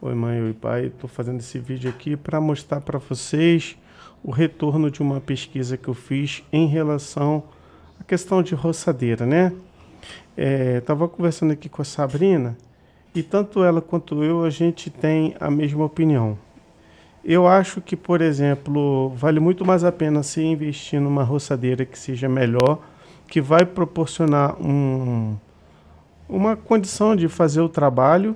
Oi, mãe, oi, pai. Estou fazendo esse vídeo aqui para mostrar para vocês o retorno de uma pesquisa que eu fiz em relação à questão de roçadeira, né? Estava conversando aqui com a Sabrina e tanto ela quanto eu, a gente tem a mesma opinião. Eu acho que, por exemplo, vale muito mais a pena se investir numa roçadeira que seja melhor, que vai proporcionar uma condição de fazer o trabalho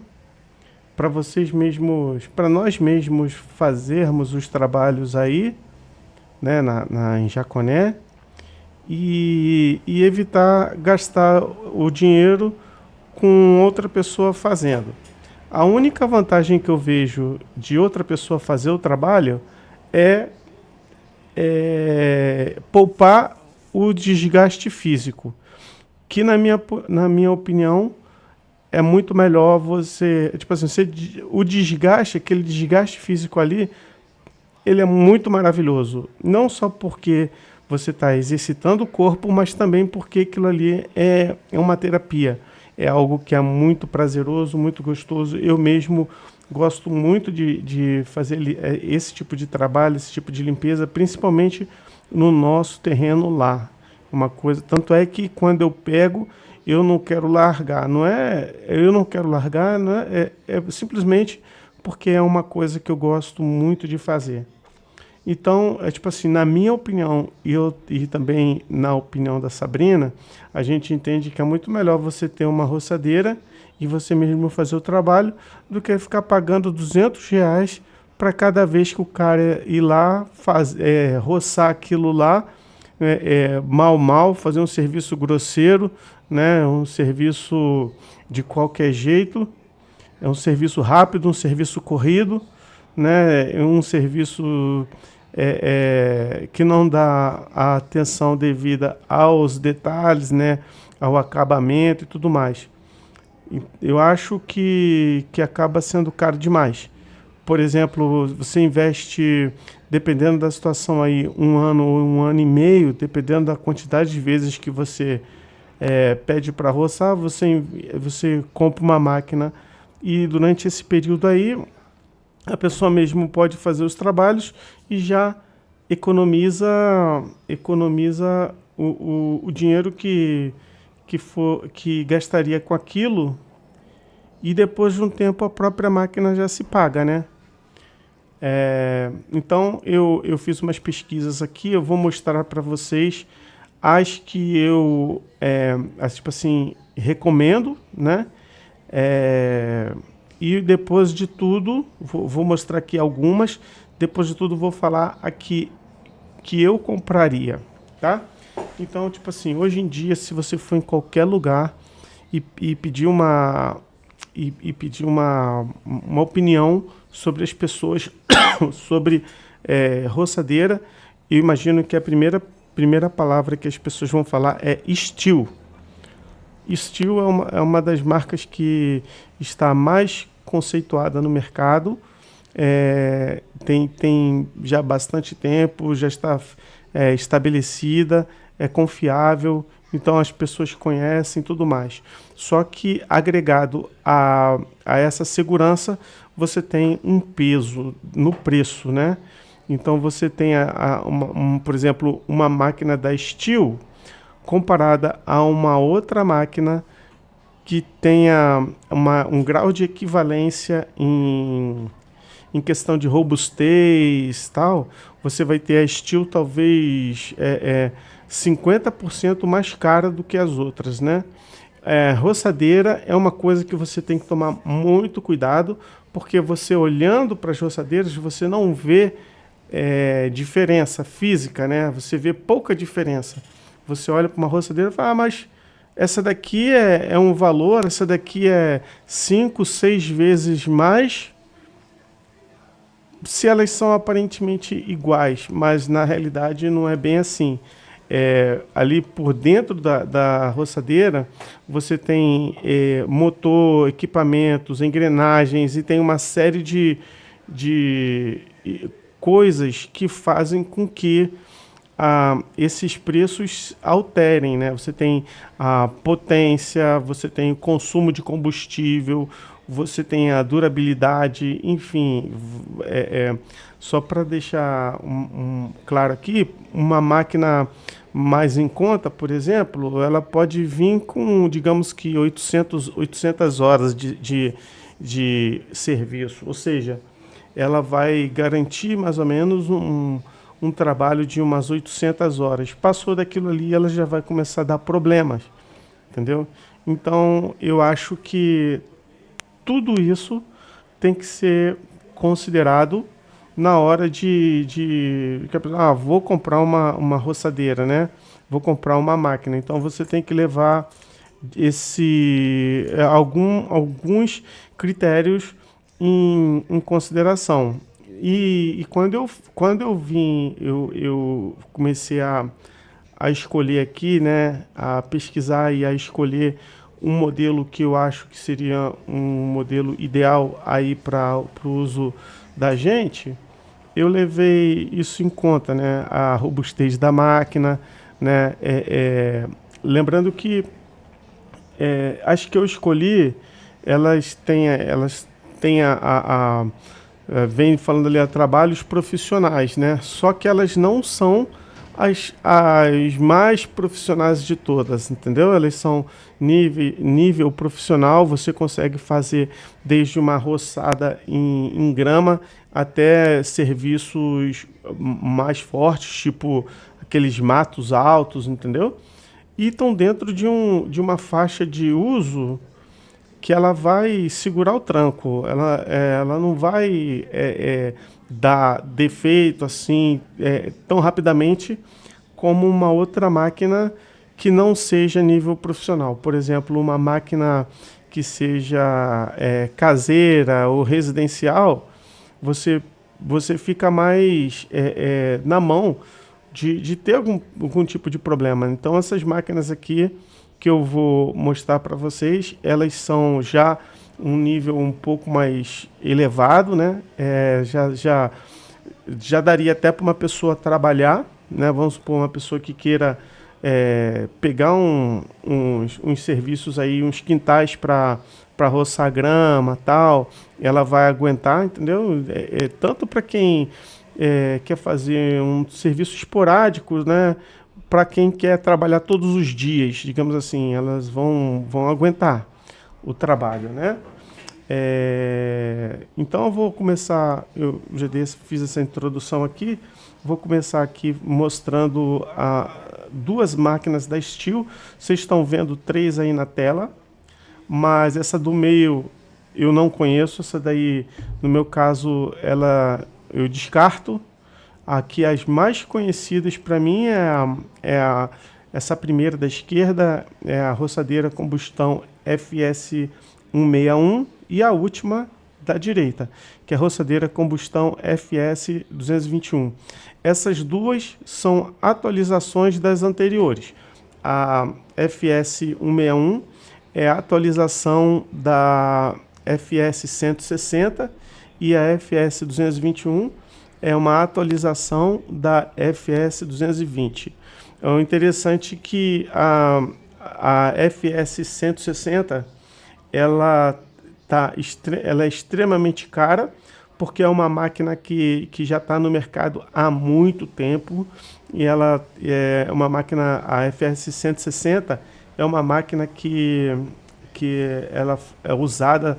para vocês mesmos, para nós mesmos fazermos os trabalhos aí, né, em Jaconé e evitar gastar o dinheiro com outra pessoa fazendo. A única vantagem que eu vejo de outra pessoa fazer o trabalho é, poupar o desgaste físico, que na minha opinião é muito melhor você, tipo assim, o desgaste, aquele desgaste físico ali, ele é muito maravilhoso. Não só porque você está exercitando o corpo, mas também porque aquilo ali é uma terapia. É algo que é muito prazeroso, muito gostoso. Eu mesmo gosto muito de fazer esse tipo de trabalho, esse tipo de limpeza, principalmente no nosso terreno lá. Uma coisa, tanto é que quando eu pego, eu não quero largar. Eu não quero largar, é simplesmente porque é uma coisa que eu gosto muito de fazer. Então, é tipo assim, na minha opinião e também na opinião da Sabrina, a gente entende que é muito melhor você ter uma roçadeira e você mesmo fazer o trabalho do que ficar pagando R$ 200 para cada vez que o cara ir lá roçar aquilo lá, mal, fazer um serviço grosseiro, né, um serviço de qualquer jeito, é um serviço rápido, um serviço corrido, né, um serviço que não dá a atenção devida aos detalhes, né, ao acabamento e tudo mais. Eu acho que acaba sendo caro demais. Por exemplo, você investe, dependendo da situação aí, 1 ano ou 1 ano e meio, dependendo da quantidade de vezes que você pede para roçar, você compra uma máquina e durante esse período aí a pessoa mesmo pode fazer os trabalhos e já economiza o dinheiro que gastaria com aquilo, e depois de um tempo a própria máquina já se paga, né? Então eu fiz umas pesquisas aqui, eu vou mostrar para vocês as que tipo assim, recomendo, né? E depois de tudo, vou mostrar aqui algumas. Depois de tudo, vou falar aqui que eu compraria, tá? Então, tipo assim, hoje em dia, se você for em qualquer lugar e pedir pedir uma opinião sobre as pessoas, sobre roçadeira, eu imagino que a primeira palavra que as pessoas vão falar é Stihl. Stihl é uma das marcas que está mais conceituada no mercado, tem já bastante tempo, já está estabelecida, é confiável, então as pessoas conhecem tudo mais. Só que agregado a essa segurança, você tem um peso no preço, né? Então você tem, por exemplo, uma máquina da Stihl, comparada a uma outra máquina que tenha um grau de equivalência em questão de robustez e tal, você vai ter a Stihl talvez 50% mais cara do que as outras, né? Roçadeira é uma coisa que você tem que tomar muito cuidado, porque você olhando para as roçadeiras, você não vê diferença física, né? Você vê pouca diferença. Você olha para uma roçadeira e fala, mas essa daqui é um valor, essa daqui é 5, 6 vezes mais, se elas são aparentemente iguais, mas na realidade não é bem assim. Ali por dentro da roçadeira, você tem motor, equipamentos, engrenagens e tem uma série de coisas que fazem com que esses preços alterem, né? Você tem a potência, você tem o consumo de combustível, você tem a durabilidade, enfim, só para deixar claro aqui, uma máquina mais em conta, por exemplo, ela pode vir com, digamos que 800 horas de serviço, ou seja, ela vai garantir mais ou menos um trabalho de umas 800 horas. Passou daquilo ali, ela já vai começar a dar problemas, entendeu? Então, eu acho que tudo isso tem que ser considerado na hora vou comprar uma roçadeira, né? Vou comprar uma máquina. Então você tem que levar alguns critérios em consideração. E quando eu comecei a escolher aqui, né, a pesquisar e a escolher um modelo que eu acho que seria um modelo ideal aí para o uso da gente, eu levei isso em conta, né, a robustez da máquina, né, lembrando que as que eu escolhi, elas têm vem falando ali a trabalhos profissionais, né? Só que elas não são as mais profissionais de todas, entendeu? Elas são nível profissional, você consegue fazer desde uma roçada em grama até serviços mais fortes, tipo aqueles matos altos, entendeu? E estão dentro de uma faixa de uso que ela vai segurar o tranco, ela não vai dar defeito assim tão rapidamente como uma outra máquina que não seja nível profissional. Por exemplo, uma máquina que seja caseira ou residencial, você, você fica mais na mão de ter algum tipo de problema. Então, essas máquinas aqui que eu vou mostrar para vocês, elas são já um nível um pouco mais elevado, né? Já daria até para uma pessoa trabalhar, né? Vamos supor uma pessoa que queira pegar uns serviços aí, uns quintais para roçar grama, tal, ela vai aguentar, entendeu? Tanto para quem quer fazer um serviço esporádico, né? Para quem quer trabalhar todos os dias, digamos assim, elas vão aguentar o trabalho, né? Então eu vou começar, eu já fiz essa introdução aqui, vou começar aqui mostrando duas máquinas da Steel. Vocês estão vendo três aí na tela, mas essa do meio eu não conheço, essa daí, no meu caso, eu descarto. Aqui as mais conhecidas para mim essa primeira da esquerda, é a roçadeira combustão FS161, e a última da direita, que é a roçadeira combustão FS221. Essas duas são atualizações das anteriores. A FS161 é a atualização da FS160 e a FS221 é uma atualização da FS220. É interessante que a FS160 ela ela é extremamente cara, porque é uma máquina que já está no mercado há muito tempo, e ela é uma máquina, a FS160 é uma máquina que ela é usada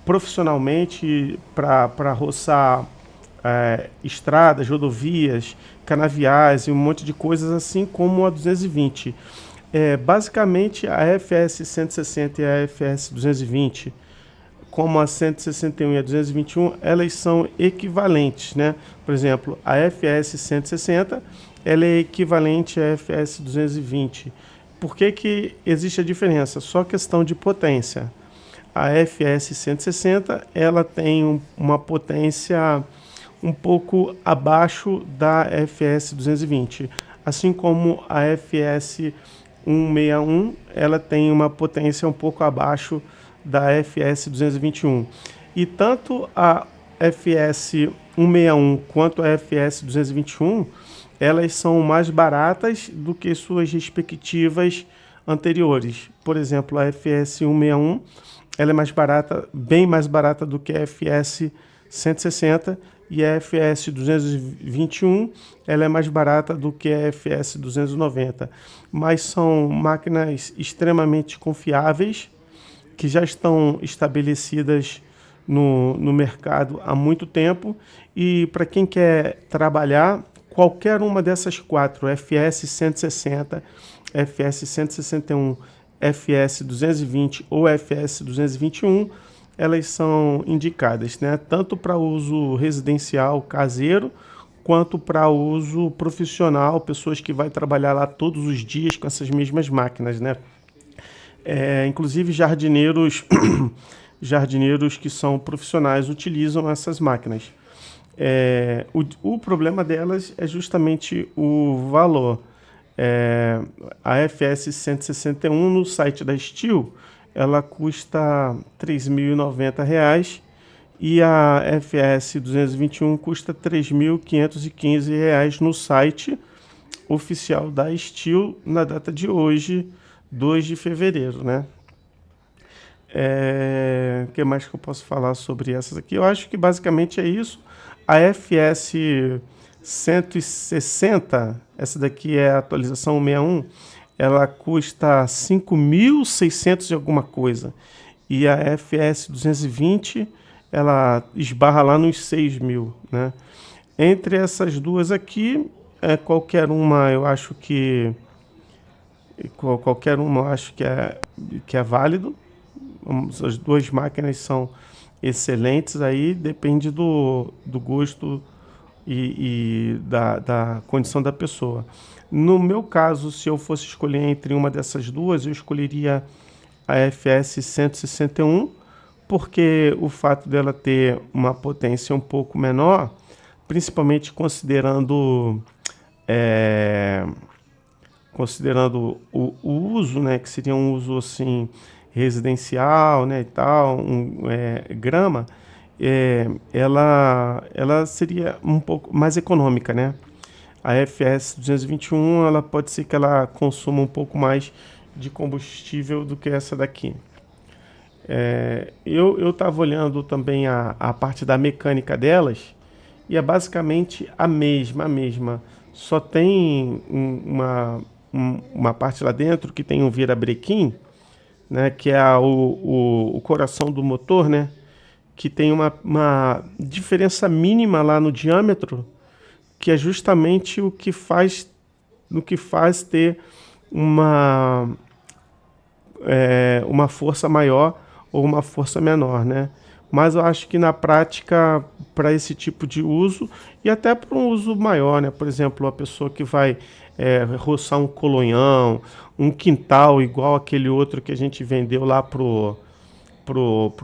profissionalmente para roçar estradas, rodovias, canaviais e um monte de coisas, assim como a 220. Basicamente, a FS 160 e a FS 220, como a 161 e a 221, elas são equivalentes, né? Por exemplo, a FS 160 ela é equivalente à FS 220. Por que existe a diferença? Só questão de potência. A FS 160 ela tem uma potência um pouco abaixo da FS 220, assim como a FS 161 ela tem uma potência um pouco abaixo da FS 221. E tanto a FS 161 quanto a FS 221 elas são mais baratas do que suas respectivas anteriores. Por exemplo, a FS 161 ela é mais barata, bem mais barata do que a FS 160, e a FS 221 ela é mais barata do que a FS 290, mas são máquinas extremamente confiáveis que já estão estabelecidas no mercado há muito tempo, e para quem quer trabalhar, qualquer uma dessas quatro, FS 160, FS 161, FS 220 ou FS 221, elas são indicadas, né? Tanto para uso residencial caseiro, quanto para uso profissional, pessoas que vai trabalhar lá todos os dias com essas mesmas máquinas, né? Inclusive jardineiros, jardineiros que são profissionais utilizam essas máquinas. O problema delas é justamente o valor. A FS 161 no site da Steel, ela custa R$ 3.090 e a FS 221 custa R$ 3.515 no site oficial da Steel na data de hoje, 2 de fevereiro, né? O que mais que eu posso falar sobre essas aqui? Eu acho que basicamente é isso. A FS 160, essa daqui é a atualização 61, ela custa 5.600 e alguma coisa. E a FS 220, ela esbarra lá nos 6.000, né? Entre essas duas aqui, qualquer uma eu acho que que é válido. As duas máquinas são excelentes, aí depende do gosto e da condição da pessoa. No meu caso, se eu fosse escolher entre uma dessas duas, eu escolheria a FS 161, porque o fato dela ter uma potência um pouco menor, principalmente considerando o uso, né, que seria um uso assim residencial, né, e tal, grama, ela seria um pouco mais econômica, né? A FS 221, ela pode ser que ela consuma um pouco mais de combustível do que essa daqui. Eu estava olhando também a parte da mecânica delas, e é basicamente a mesma. Só tem uma parte lá dentro que tem um virabrequim, né, que é o coração do motor, né, que tem uma diferença mínima lá no diâmetro, que é justamente o que faz ter uma, uma força maior ou uma força menor, né? Mas eu acho que na prática, para esse tipo de uso, e até para um uso maior, né? Por exemplo, a pessoa que vai roçar um colonhão, um quintal igual aquele outro que a gente vendeu lá pro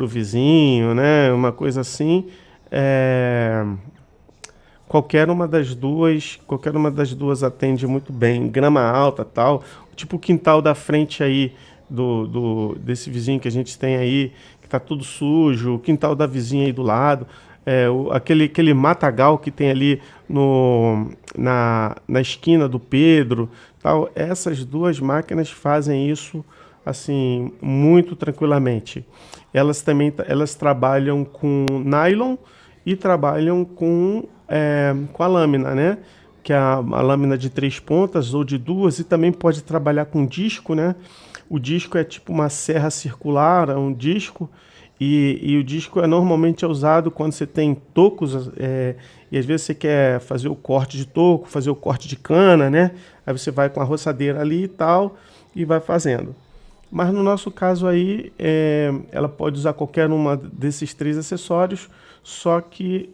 vizinho, né? Uma coisa assim. Qualquer uma das duas atende muito bem. Grama alta, tal. Tipo o quintal da frente aí desse vizinho que a gente tem aí, que tá tudo sujo, o quintal da vizinha aí do lado, aquele matagal que tem ali na esquina do Pedro, tal. Essas duas máquinas fazem isso assim muito tranquilamente. Elas trabalham com nylon e trabalham com a lâmina, né? Que é a lâmina de 3 pontas ou de 2, e também pode trabalhar com disco, né? O disco é tipo uma serra circular, é um disco, e o disco normalmente é usado quando você tem tocos, e às vezes você quer fazer o corte de toco, fazer o corte de cana, né? Aí você vai com a roçadeira ali e tal, e vai fazendo. Mas no nosso caso aí, ela pode usar qualquer uma desses 3 acessórios, só que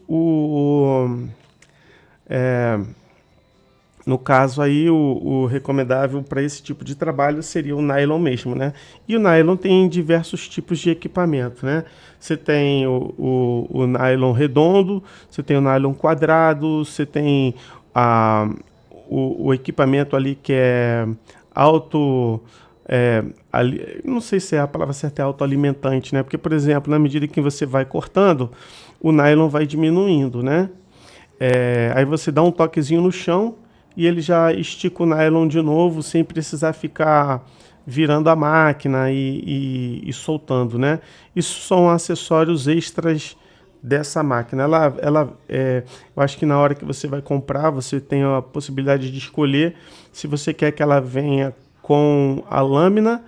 no caso aí, o recomendável para esse tipo de trabalho seria o nylon mesmo, né? E o nylon tem diversos tipos de equipamento, né? Você tem o nylon redondo, você tem o nylon quadrado, você tem o equipamento ali que é auto... não sei se a palavra certa é autoalimentante, né? Porque, por exemplo, na medida que você vai cortando, o nylon vai diminuindo, né? Aí você dá um toquezinho no chão e ele já estica o nylon de novo, sem precisar ficar virando a máquina e soltando, né? Isso são acessórios extras dessa máquina. Eu acho que na hora que você vai comprar, você tem a possibilidade de escolher se você quer que ela venha com a lâmina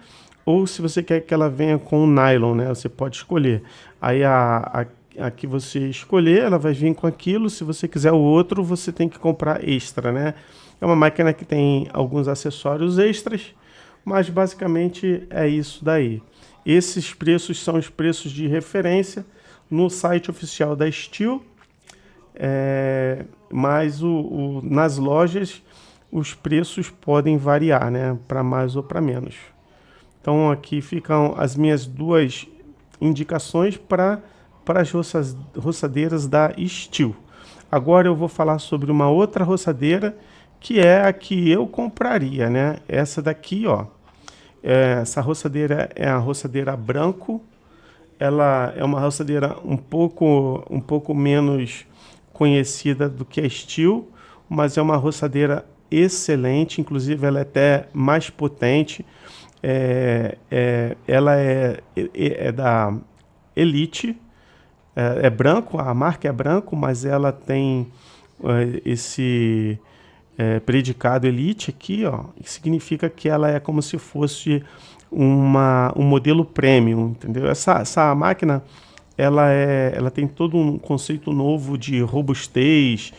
ou se você quer que ela venha com o nylon, né? Você pode escolher. Aí a que você escolher, ela vai vir com aquilo. Se você quiser o outro, você tem que comprar extra, né? É uma máquina que tem alguns acessórios extras, mas basicamente é isso daí. Esses preços são os preços de referência no site oficial da Steel, mas nas lojas os preços podem variar, né? Para mais ou para menos. Então aqui ficam as minhas duas indicações para as roçadeiras da Steel. Agora eu vou falar sobre uma outra roçadeira que é a que eu compraria, né? Essa daqui, ó. Essa roçadeira é a roçadeira Branco. Ela é uma roçadeira um pouco menos conhecida do que a Steel, mas é uma roçadeira excelente. Inclusive ela é até mais potente. Ela é da Elite. É branco, a marca é branco, mas ela tem esse predicado Elite aqui, ó, que significa que ela é como se fosse um modelo premium, entendeu? Essa máquina ela tem todo um conceito novo de robustez,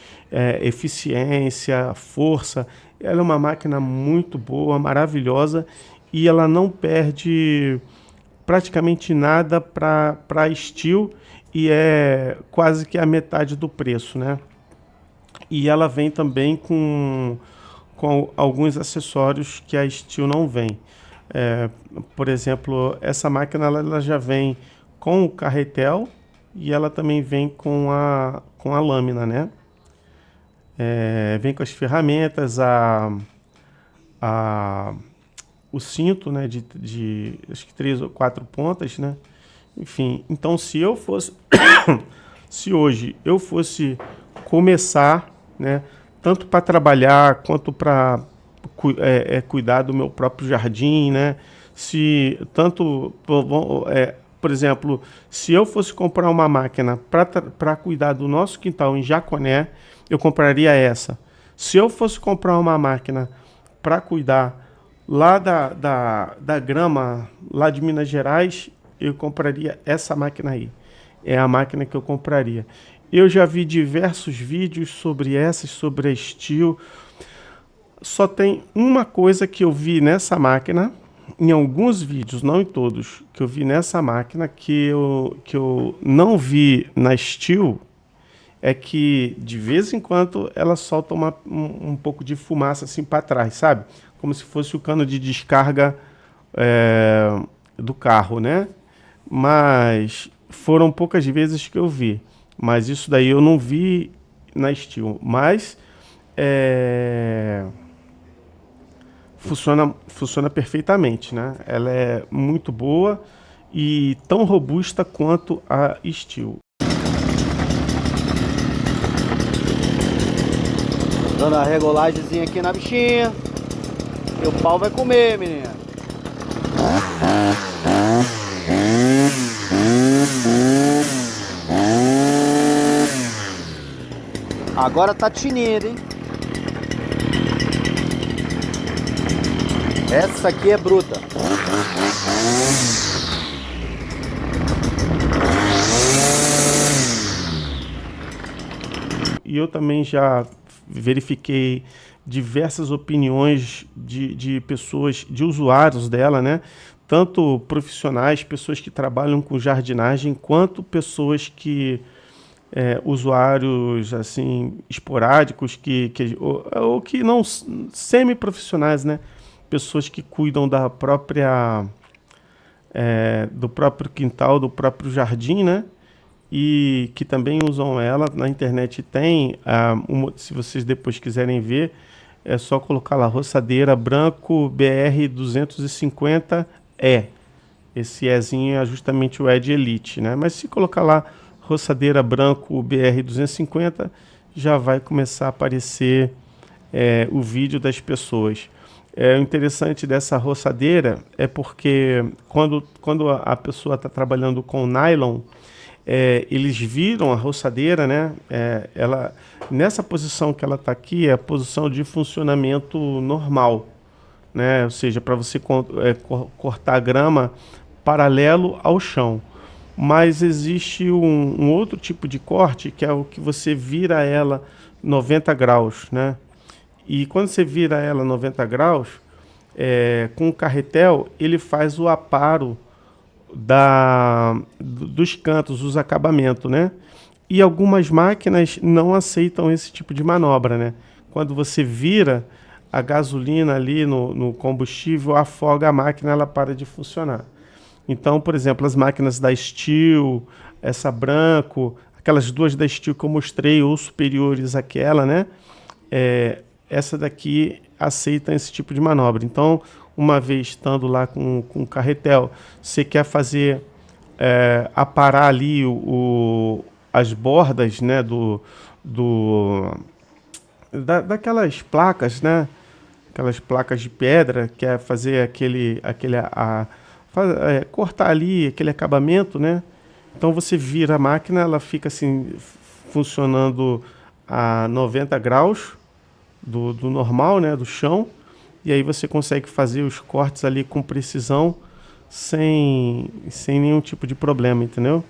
eficiência, força. Ela é uma máquina muito boa, maravilhosa, e ela não perde praticamente nada para a Steel, e é quase que a metade do preço, né? E ela vem também com alguns acessórios que a Steel não vem. Por exemplo, essa máquina ela já vem com o carretel e ela também vem com a lâmina, né? Vem com as ferramentas, o cinto, né? De acho que 3 ou 4 pontas, né? Enfim, então se se hoje eu fosse começar, né, tanto para trabalhar quanto para cuidar do meu próprio jardim, né? Se tanto, por exemplo, se eu fosse comprar uma máquina para cuidar do nosso quintal em Jaconé, eu compraria essa. Se eu fosse comprar uma máquina para cuidar lá da grama lá de Minas Gerais, eu compraria essa máquina aí. É a máquina que eu compraria. Eu já vi diversos vídeos sobre a Steel. Só tem uma coisa que eu vi nessa máquina, em alguns vídeos, não em todos, que eu vi nessa máquina que eu não vi na Steel, é que de vez em quando ela solta um pouco de fumaça assim para trás, sabe? Como se fosse o cano de descarga do carro, né? Mas foram poucas vezes que eu vi. Mas isso daí eu não vi na Steel. Mas funciona perfeitamente, né? Ela é muito boa e tão robusta quanto a Steel. Dando a regulagemzinha aqui na bichinha. E o pau vai comer, menina. Agora tá tinindo, hein? Essa aqui é bruta. E eu também já verifiquei diversas opiniões de pessoas, de usuários dela, né? Tanto profissionais, pessoas que trabalham com jardinagem, quanto pessoas usuários assim esporádicos ou que não semi-profissionais, né? Pessoas que cuidam da própria do próprio quintal, do próprio jardim, né? E que também usam ela. Na internet tem, se vocês depois quiserem ver, é só colocar lá roçadeira Branco BR 250E. Esse Ezinho é justamente o E de Elite, né? Mas se colocar lá roçadeira Branco BR 250, já vai começar a aparecer o vídeo das pessoas. O interessante dessa roçadeira é porque quando a pessoa está trabalhando com nylon, eles viram a roçadeira, né? Ela, nessa posição que ela está aqui, é a posição de funcionamento normal, né? Ou seja, para você cortar a grama paralelo ao chão. Mas existe um outro tipo de corte, que é o que você vira ela 90 graus, né? E quando você vira ela 90 graus, com o carretel, ele faz o aparo dos cantos, os acabamentos, né? E algumas máquinas não aceitam esse tipo de manobra, né? Quando você vira a gasolina ali no combustível, afoga a máquina, ela para de funcionar. Então, por exemplo, as máquinas da Steel, essa Branco, aquelas duas da Steel que eu mostrei, ou superiores àquela, né? Essa daqui aceita esse tipo de manobra. Então, uma vez estando lá com o carretel, você quer fazer aparar ali as bordas, né, daquelas placas, né? Aquelas placas de pedra, quer fazer cortar ali aquele acabamento, né? Então você vira a máquina, ela fica assim funcionando a 90 graus do normal, né, do chão, e aí você consegue fazer os cortes ali com precisão sem nenhum tipo de problema, entendeu?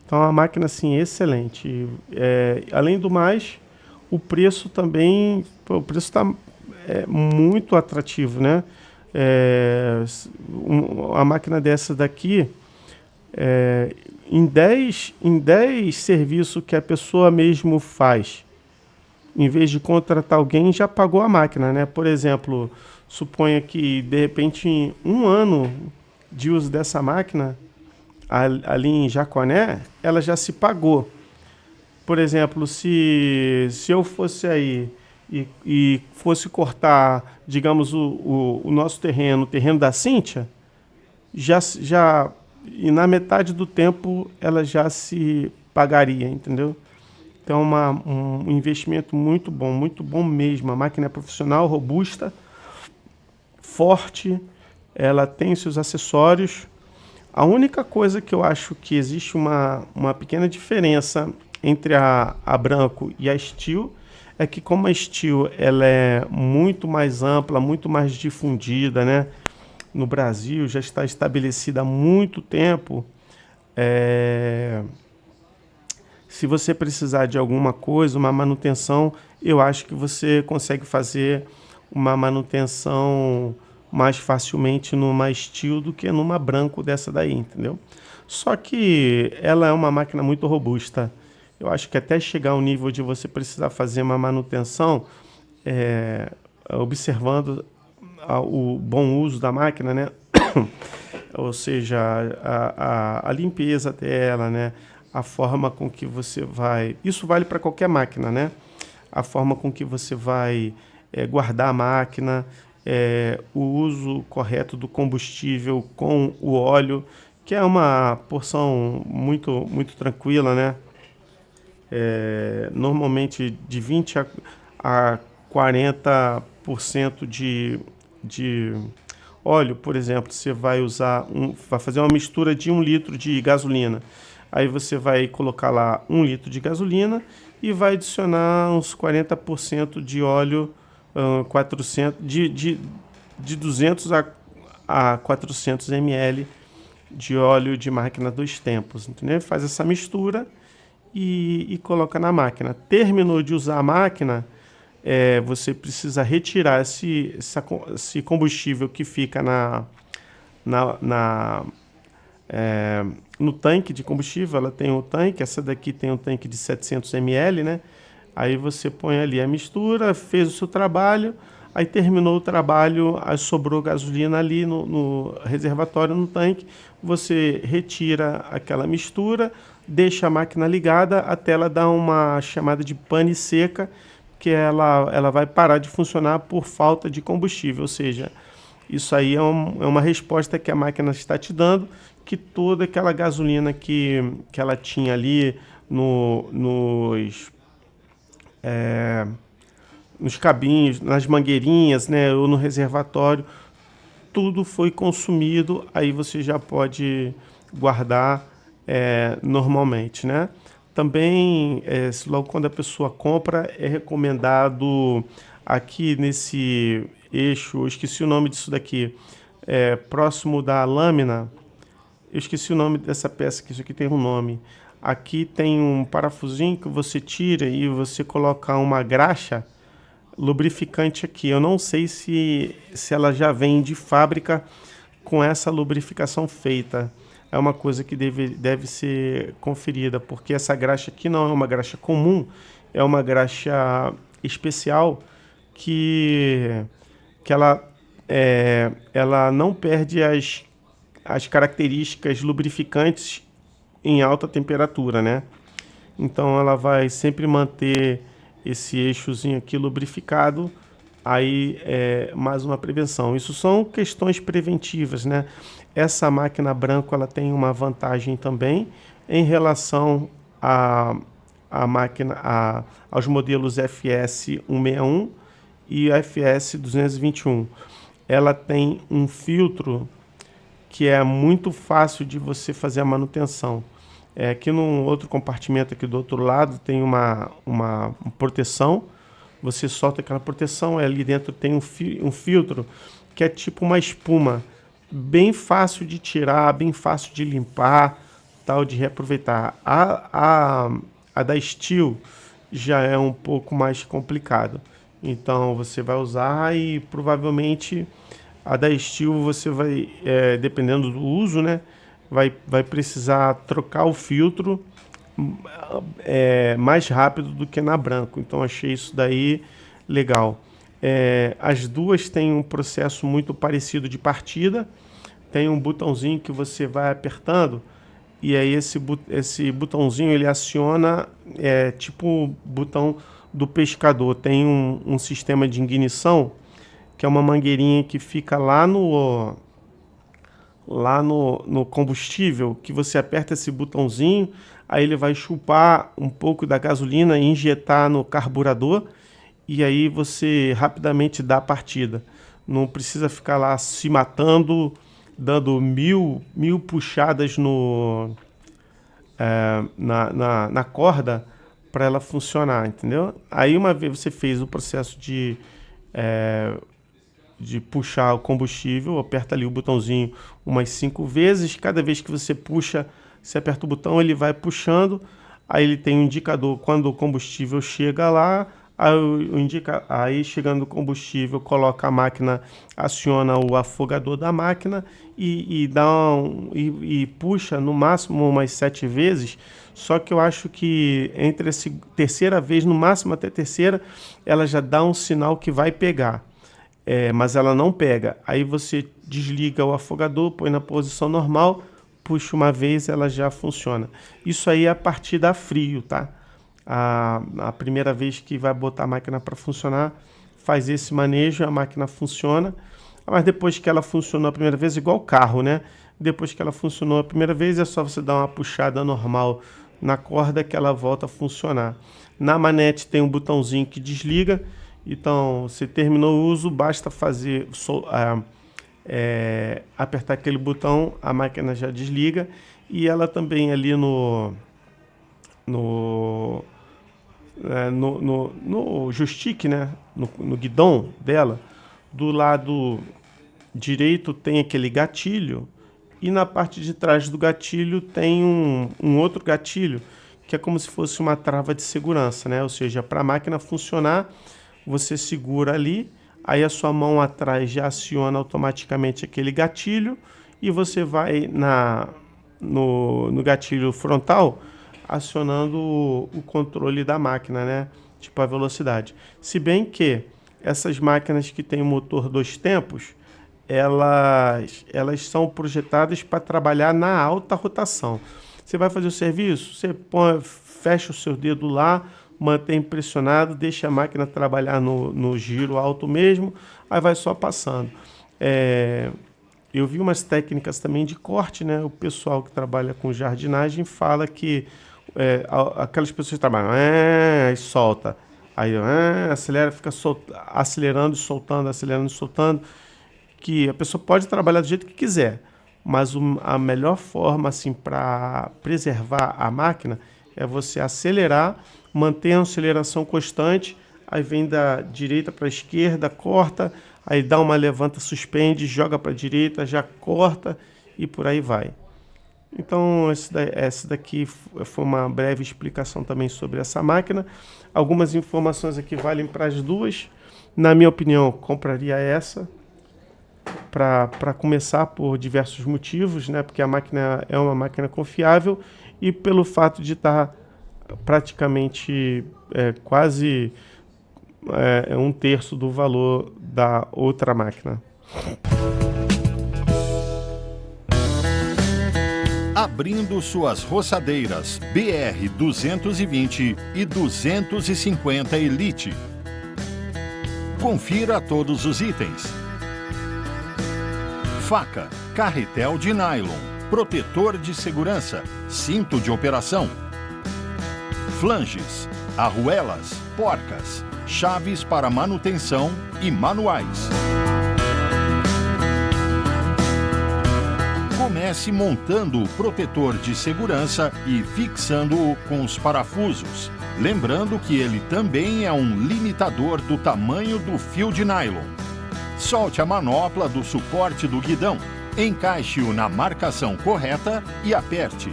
Então é uma máquina assim excelente. Além do mais, o preço também, o preço está muito atrativo, né? A máquina dessa daqui, em 10 serviços que a pessoa mesmo faz, em vez de contratar alguém, já pagou a máquina, né? Por exemplo, suponha que de repente em um ano de uso dessa máquina, ali em Jaconé, ela já se pagou. Por exemplo, se eu fosse aí e fosse cortar, digamos, o nosso terreno, o terreno da Cíntia, e na metade do tempo ela já se pagaria, entendeu? Então, um investimento muito bom mesmo. A máquina é profissional, robusta, forte, ela tem seus acessórios. A única coisa que eu acho que existe uma pequena diferença entre a Branco e a Steel é que, como a Steel ela é muito mais ampla, muito mais difundida, né? No Brasil, já está estabelecida há muito tempo. Se você precisar de alguma coisa, uma manutenção, eu acho que você consegue fazer uma manutenção mais facilmente numa Steel do que numa Branco dessa daí, entendeu? Só que ela é uma máquina muito robusta. Eu acho que até chegar ao nível de você precisar fazer uma manutenção, observando o bom uso da máquina, né? Ou seja, a limpeza dela, né? A forma com que você vai... Isso vale para qualquer máquina, né? A forma com que você vai guardar a máquina, o uso correto do combustível com o óleo, que é uma porção muito, muito tranquila, né? Normalmente de 20 a 40% de óleo. Por exemplo, você vai fazer uma mistura de 1 litro de gasolina. Aí você vai colocar lá 1 litro de gasolina e vai adicionar uns 40% de óleo, 400, de 200 a 400 ml de óleo de máquina 2 tempos, entendeu? Faz essa mistura e coloca na máquina. Terminou de usar a máquina, você precisa retirar esse combustível que fica no tanque de combustível. Ela tem um tanque, essa daqui tem um tanque de 700 ml, né? Aí você põe ali a mistura, fez o seu trabalho, aí terminou o trabalho, aí sobrou gasolina ali no reservatório, no tanque, você retira aquela mistura, deixa a máquina ligada até ela dar uma chamada de pane seca, que ela vai parar de funcionar por falta de combustível. Ou seja, isso aí é uma resposta que a máquina está te dando, que toda aquela gasolina que ela tinha ali nos cabinhos, nas mangueirinhas, né, ou no reservatório, tudo foi consumido, aí você já pode guardar normalmente, né? Também, logo quando a pessoa compra, é recomendado aqui nesse eixo, eu esqueci o nome disso daqui, próximo da lâmina, eu esqueci o nome dessa peça, que isso aqui tem um nome. Aqui tem um parafusinho que você tira e você coloca uma graxa lubrificante aqui. Eu não sei se ela já vem de fábrica com essa lubrificação feita. É uma coisa que deve ser conferida, porque essa graxa aqui não é uma graxa comum, é uma graxa especial que ela não perde as características lubrificantes em alta temperatura, né? Então ela vai sempre manter esse eixozinho aqui lubrificado. Aí é mais uma prevenção. Isso são questões preventivas, né? Essa máquina branca ela tem uma vantagem também em relação à máquina, aos modelos FS 161 e FS 221. Ela tem um filtro que é muito fácil de você fazer a manutenção. Aqui no outro compartimento aqui do outro lado tem uma proteção. Você solta aquela proteção, ali dentro tem um filtro que é tipo uma espuma, bem fácil de tirar, bem fácil de limpar, tal, de reaproveitar. A da Steel já é um pouco mais complicado. Então você vai usar e provavelmente a da Steel você vai, dependendo do uso, né, vai precisar trocar o filtro mais rápido do que na branco. Então achei isso daí legal. As duas têm um processo muito parecido de partida. Tem um botãozinho que você vai apertando e aí esse botãozinho ele aciona tipo o botão do pescador. Tem um sistema de ignição que é uma mangueirinha que fica lá no combustível, que você aperta esse botãozinho, aí ele vai chupar um pouco da gasolina e injetar no carburador, e aí você rapidamente dá a partida. Não precisa ficar lá se matando, dando mil puxadas na corda para ela funcionar, entendeu? Aí uma vez você fez o processo de puxar o combustível, aperta ali o botãozinho umas 5 vezes. Cada vez que você puxa, você aperta o botão, ele vai puxando. Aí ele tem um indicador quando o combustível chega lá. Aí chegando o combustível, coloca a máquina, aciona o afogador da máquina e puxa no máximo umas 7 vezes. Só que eu acho que entre a terceira vez, no máximo até a terceira, ela já dá um sinal que vai pegar. Mas ela não pega. Aí você desliga o afogador, põe na posição normal, puxa uma vez, ela já funciona. Isso aí é a partida a frio, tá? A primeira vez que vai botar a máquina para funcionar, faz esse manejo, a máquina funciona. Mas depois que ela funcionou a primeira vez, igual o carro, né? Depois que ela funcionou a primeira vez, é só você dar uma puxada normal na corda que ela volta a funcionar. Na manete tem um botãozinho que desliga. Então, se terminou o uso, basta apertar aquele botão, a máquina já desliga. E ela também ali no joystick, né? No guidão dela, do lado direito tem aquele gatilho e na parte de trás do gatilho tem um outro gatilho que é como se fosse uma trava de segurança, né? Ou seja, para a máquina funcionar, você segura ali, aí a sua mão atrás já aciona automaticamente aquele gatilho e você vai no gatilho frontal acionando o controle da máquina, né? Tipo a velocidade. Se bem que essas máquinas que têm motor 2 tempos, elas são projetadas para trabalhar na alta rotação. Você vai fazer o serviço, você fecha o seu dedo lá, mantém pressionado, deixa a máquina trabalhar no giro alto mesmo, aí vai só passando. Eu vi umas técnicas também de corte, né? O pessoal que trabalha com jardinagem fala que aquelas pessoas que trabalham e solta. Aí acelera, fica acelerando e soltando, acelerando e soltando. Que a pessoa pode trabalhar do jeito que quiser, mas a melhor forma assim para preservar a máquina é você acelerar, manter a aceleração constante, aí vem da direita para a esquerda, corta, aí dá uma levanta, suspende, joga para a direita, já corta e por aí vai. Então, essa daqui foi uma breve explicação também sobre essa máquina. Algumas informações aqui valem para as duas. Na minha opinião, compraria essa para começar por diversos motivos, né? Porque a máquina é uma máquina confiável e pelo fato de estar praticamente quase um terço do valor da outra máquina. Abrindo suas roçadeiras BR 220 e 250 Elite. Confira todos os itens. Faca, carretel de nylon, protetor de segurança, cinto de operação. Flanges, arruelas, porcas, chaves para manutenção e manuais. Comece montando o protetor de segurança e fixando-o com os parafusos. Lembrando que ele também é um limitador do tamanho do fio de nylon. Solte a manopla do suporte do guidão, encaixe-o na marcação correta e aperte.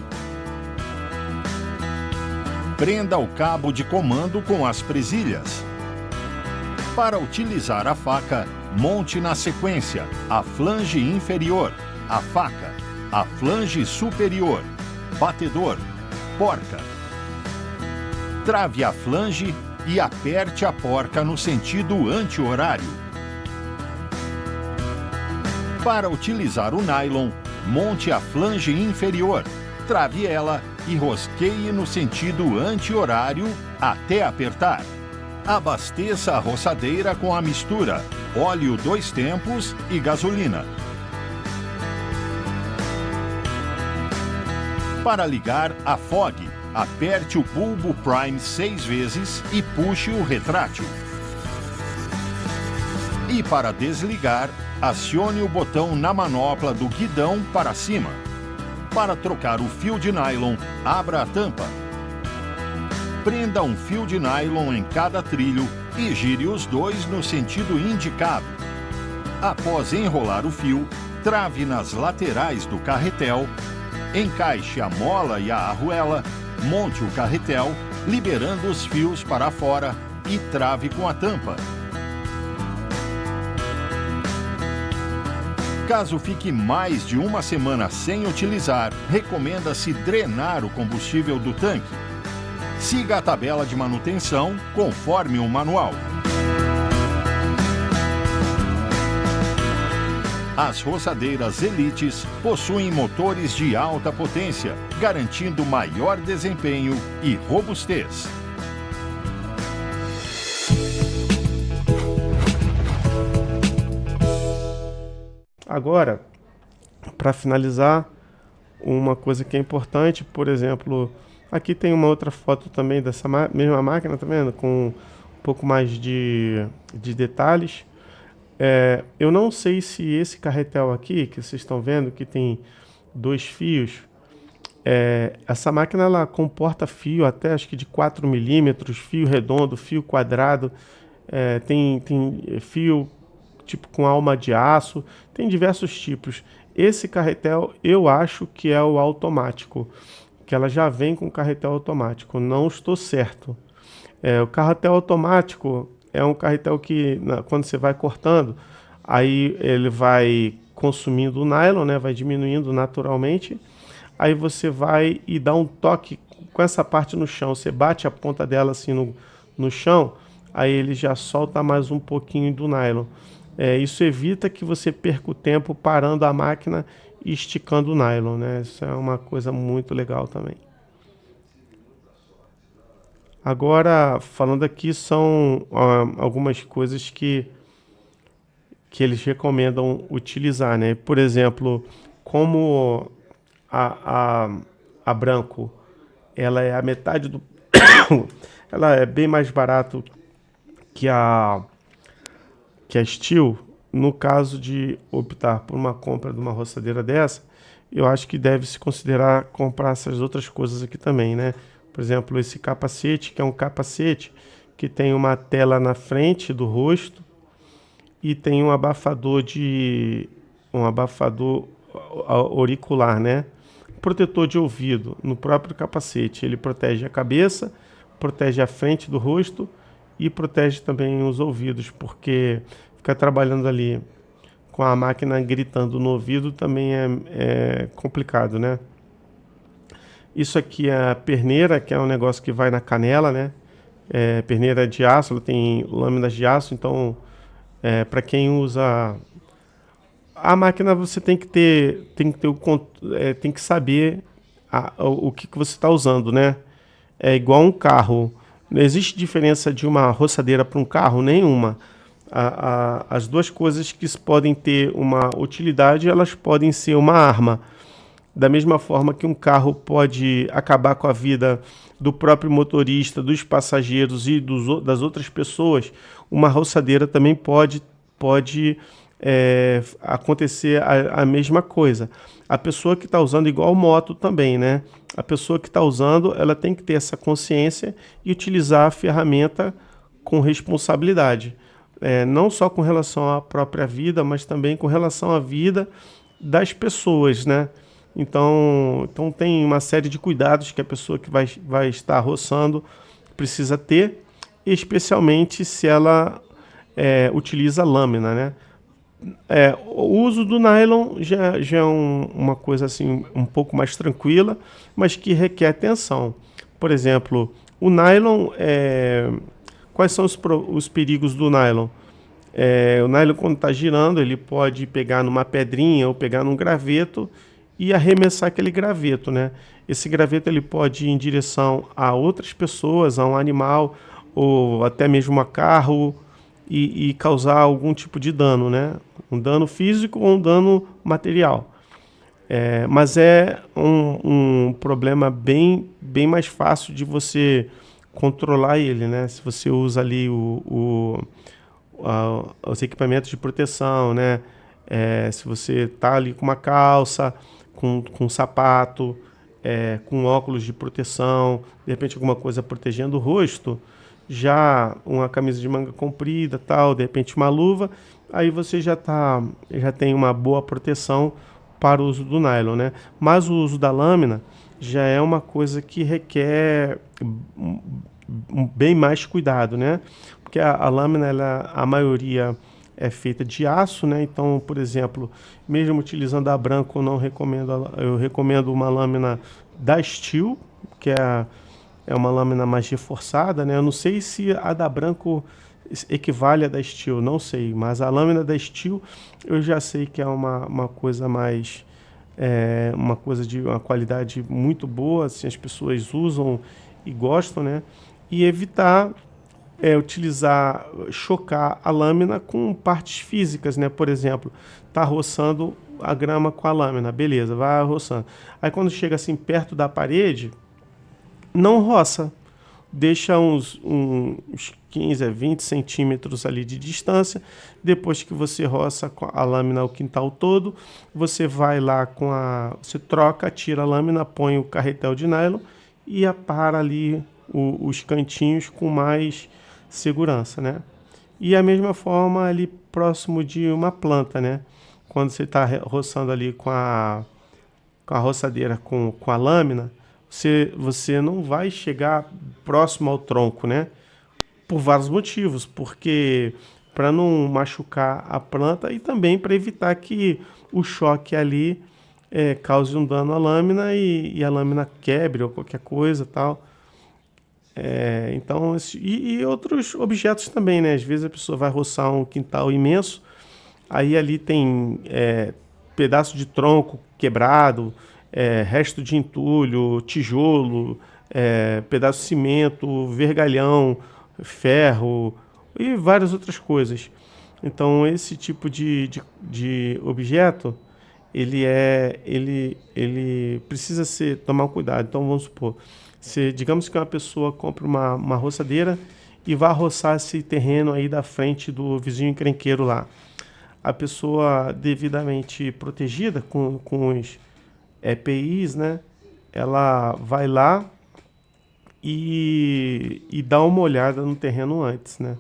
Prenda o cabo de comando com as presilhas. Para utilizar a faca, monte na sequência a flange inferior, a faca, a flange superior, batedor, porca. Trave a flange e aperte a porca no sentido anti-horário. Para utilizar o nylon, monte a flange inferior, trave ela e rosqueie no sentido anti-horário até apertar. Abasteça a roçadeira com a mistura óleo 2 tempos e gasolina. Para ligar, afogue, aperte o bulbo Prime 6 vezes e puxe o retrátil. E para desligar, acione o botão na manopla do guidão para cima. Para trocar o fio de nylon, abra a tampa. Prenda um fio de nylon em cada trilho e gire os dois no sentido indicado. Após enrolar o fio, trave nas laterais do carretel, encaixe a mola e a arruela, monte o carretel, liberando os fios para fora e trave com a tampa. Caso fique mais de uma semana sem utilizar, recomenda-se drenar o combustível do tanque. Siga a tabela de manutenção conforme o manual. As roçadeiras Elites possuem motores de alta potência, garantindo maior desempenho e robustez. Agora, para finalizar, uma coisa que é importante, por exemplo, aqui tem uma outra foto também dessa mesma máquina, tá vendo? Com um pouco mais de detalhes. Eu não sei se esse carretel aqui, que vocês estão vendo, que tem 2 fios, essa máquina ela comporta fio até acho que de 4 milímetros, fio redondo, fio quadrado, tem fio tipo com alma de aço, tem diversos tipos. Esse carretel eu acho que é o automático, que ela já vem com carretel automático, não estou certo. O carretel automático é um carretel que quando você vai cortando, aí ele vai consumindo o nylon, né, vai diminuindo naturalmente, aí você vai e dá um toque com essa parte no chão, você bate a ponta dela assim no chão, aí ele já solta mais um pouquinho do nylon. Isso evita que você perca o tempo parando a máquina e esticando o nylon, né? Isso é uma coisa muito legal também. Agora, falando aqui, são algumas coisas que eles recomendam utilizar, né? Por exemplo, como a Branco, ela é a metade do... ela é bem mais barato que a Steel, no caso de optar por uma compra de uma roçadeira dessa, eu acho que deve se considerar comprar essas outras coisas aqui também, né? Por exemplo, esse capacete, que é um capacete que tem uma tela na frente do rosto e tem um abafador auricular, né? Protetor de ouvido no próprio capacete. Ele protege a cabeça, protege a frente do rosto e protege também os ouvidos, porque ficar trabalhando ali com a máquina gritando no ouvido também é complicado, né? Isso aqui é a perneira, que é um negócio que vai na canela, né? Perneira de aço, ela tem lâminas de aço, então para quem usa a máquina, você tem que ter tem que saber o que você está usando, né? É igual um carro. Não existe diferença de uma roçadeira para um carro, nenhuma. As duas coisas que podem ter uma utilidade, elas podem ser uma arma. Da mesma forma que um carro pode acabar com a vida do próprio motorista, dos passageiros e das outras pessoas, uma roçadeira também pode acontecer a mesma coisa. A pessoa que está usando, igual moto também, né? A pessoa que está usando, ela tem que ter essa consciência e utilizar a ferramenta com responsabilidade. Não só com relação à própria vida, mas também com relação à vida das pessoas, né? Então tem uma série de cuidados que a pessoa que vai estar roçando precisa ter, especialmente se ela utiliza lâmina, né? O uso do nylon já é uma coisa assim um pouco mais tranquila, mas que requer atenção. Por exemplo, o nylon, quais são os perigos do nylon? O nylon, quando está girando, ele pode pegar numa pedrinha ou pegar num graveto e arremessar aquele graveto, né? Esse graveto ele pode ir em direção a outras pessoas, a um animal ou até mesmo a carro e causar algum tipo de dano, né? Um dano físico ou um dano material. Mas é um problema bem mais fácil de você controlar ele, né? Se você usa ali os equipamentos de proteção, né? Se você está ali com uma calça, com um sapato, com óculos de proteção, de repente alguma coisa protegendo o rosto, já uma camisa de manga comprida, tal, de repente uma luva, aí você já tem uma boa proteção para o uso do nylon, né? Mas o uso da lâmina já é uma coisa que requer bem mais cuidado, né? Porque a lâmina, a maioria é feita de aço, né? Então, por exemplo, mesmo utilizando a branco, eu recomendo uma lâmina da Steel, que é uma lâmina mais reforçada, né? Eu não sei se a da branco equivale à da Steel, não sei, mas a lâmina da Steel eu já sei que é uma coisa mais uma coisa de uma qualidade muito boa, assim, as pessoas usam e gostam, né? E evitar chocar a lâmina com partes físicas, né? Por exemplo, tá roçando a grama com a lâmina, beleza, vai roçando. Aí quando chega assim perto da parede, não roça, deixa uns 15 a 20 centímetros ali de distância. Depois que você roça com a lâmina o quintal todo, você vai lá você troca, tira a lâmina, põe o carretel de nylon e apara ali os cantinhos com mais segurança, né? E a mesma forma ali próximo de uma planta, né? Quando você está roçando ali com a roçadeira com a lâmina, você não vai chegar próximo ao tronco, né? Por vários motivos, porque para não machucar a planta e também para evitar que o choque ali cause um dano à lâmina e a lâmina quebre ou qualquer coisa tal. Então, e outros objetos também, né? Às vezes a pessoa vai roçar um quintal imenso, aí ali tem pedaço de tronco quebrado, resto de entulho, tijolo, pedaço de cimento, vergalhão, ferro e várias outras coisas. Então, esse tipo de objeto, ele precisa tomar cuidado. Então, vamos supor, digamos que uma pessoa compra uma roçadeira e vai roçar esse terreno aí da frente do vizinho encrenqueiro lá. A pessoa devidamente protegida com os EPIs, né? Ela vai lá e dá uma olhada no terreno antes, né?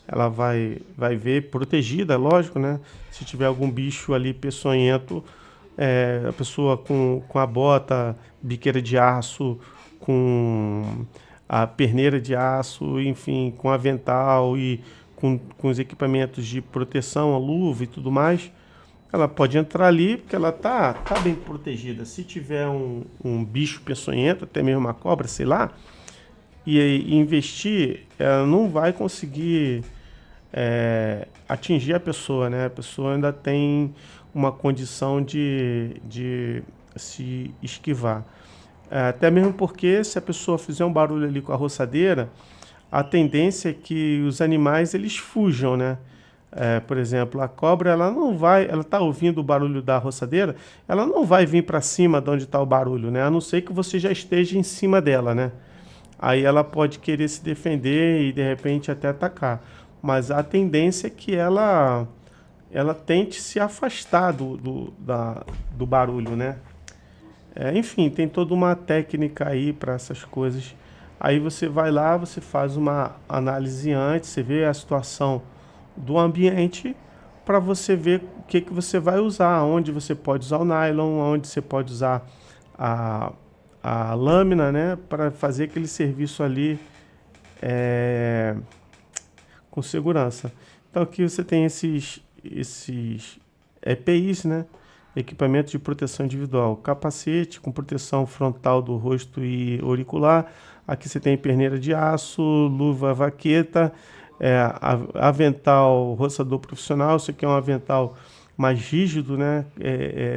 Ela vai ver, protegida, lógico, né? Se tiver algum bicho ali peçonhento, a pessoa com a bota, biqueira de aço, com a perneira de aço, enfim, com avental e com os equipamentos de proteção, a luva e tudo mais, ela pode entrar ali porque ela tá bem protegida. Se tiver um bicho peçonhento, até mesmo uma cobra, sei lá, e investir, ela não vai conseguir atingir a pessoa, né? A pessoa ainda tem uma condição de se esquivar. Até mesmo porque se a pessoa fizer um barulho ali com a roçadeira, a tendência é que os animais eles fujam, né? Por exemplo, a cobra ela não vai, ela está ouvindo o barulho da roçadeira, ela não vai vir para cima de onde está o barulho, né? A não ser que você já esteja em cima dela, né? Aí ela pode querer se defender e de repente até atacar. Mas a tendência é que ela tente se afastar do barulho, né? Enfim, tem toda uma técnica aí para essas coisas. Aí você vai lá, você faz uma análise antes, você vê a situação do ambiente para você ver o que você vai usar, onde você pode usar o nylon, onde você pode usar a lâmina, né, para fazer aquele serviço ali com segurança. Então aqui você tem esses EPIs, né, equipamento de proteção individual, capacete com proteção frontal do rosto e auricular. Aqui você tem perneira de aço, luva vaqueta, avental roçador profissional. Isso aqui é um avental mais rígido, né?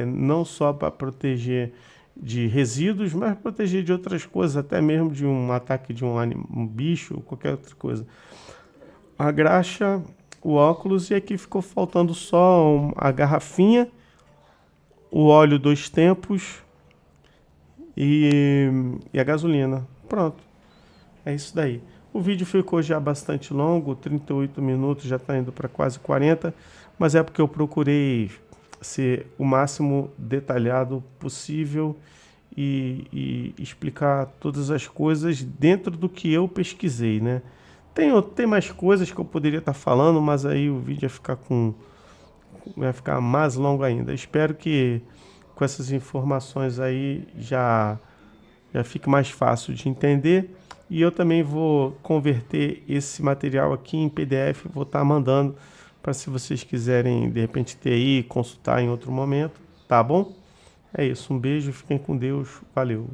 Não só para proteger de resíduos, mas proteger de outras coisas, até mesmo de um ataque de um bicho, qualquer outra coisa. A graxa, o óculos, e aqui ficou faltando só a garrafinha, o óleo 2 tempos e a gasolina. Pronto, é isso daí. O vídeo ficou já bastante longo, 38 minutos, já está indo para quase 40, mas é porque eu procurei ser o máximo detalhado possível e explicar todas as coisas dentro do que eu pesquisei, né? Tem mais coisas que eu poderia estar falando, mas aí o vídeo vai ficar mais longo ainda. Espero que com essas informações aí já fique mais fácil de entender. E eu também vou converter esse material aqui em PDF, vou estar mandando para se vocês quiserem de repente ter aí, consultar em outro momento, tá bom? É isso, um beijo, fiquem com Deus, valeu.